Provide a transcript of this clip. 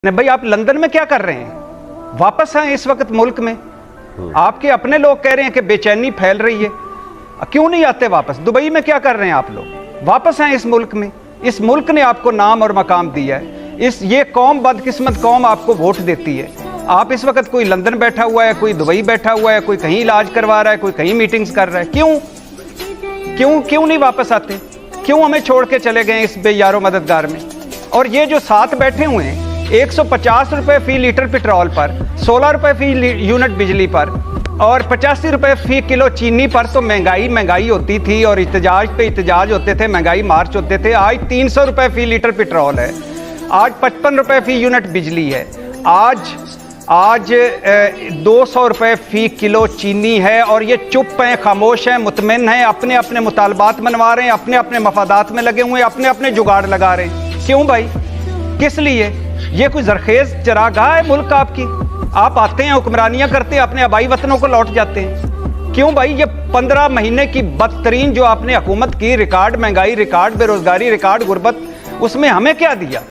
भाई आप लंदन में क्या कर रहे हैं? वापस आए इस वक्त मुल्क में। आपके अपने लोग कह रहे हैं कि बेचैनी फैल रही है, क्यों नहीं आते वापस? दुबई में क्या कर रहे हैं आप लोग? वापस आए इस मुल्क में। इस मुल्क ने आपको नाम और मकाम दिया है। ये कौम, बदकिस्मत कौम आपको वोट देती है। आप इस वक्त, कोई लंदन बैठा हुआ है, कोई दुबई बैठा हुआ है, कोई कहीं इलाज करवा रहा है, कोई कहीं मीटिंग्स कर रहा है। क्यों नहीं वापस आते? क्यों हमें छोड़ के चले गए इस बेयारो मददगार में? और ये जो साथ बैठे हुए हैं, 150 रुपए फी लीटर पेट्रोल पर, 16 रुपए फी यूनिट बिजली पर और 85 रुपए फी किलो चीनी पर तो महंगाई होती थी और इhtजाज पे इhtजाज होते थे, महंगाई मार्च होते थे। आज 300 रुपए फी लीटर पेट्रोल है, आज 55 रुपए फी यूनिट बिजली है, आज 200 रुपए फी किलो चीनी है। और ये चुप हैं, खामोश हैं, मुतमिन हैं, अपने अपने मुतालबात मनवा रहे हैं, अपने अपने मफादात में लगे हुए हैं, अपने अपने जुगाड़ लगा रहे हैं। क्यों भाई? किस लिए? ये कोई जरखेज चरागाह है मुल्क आपकी? आप आते हैं, हुक्मरानियां करते हैं, अपने आबाई वतनों को लौट जाते हैं। क्यों भाई? ये 15 महीने की बदतरीन जो आपने हुकूमत की, रिकॉर्ड महंगाई, रिकॉर्ड बेरोजगारी, रिकॉर्ड गुर्बत, उसमें हमें क्या दिया?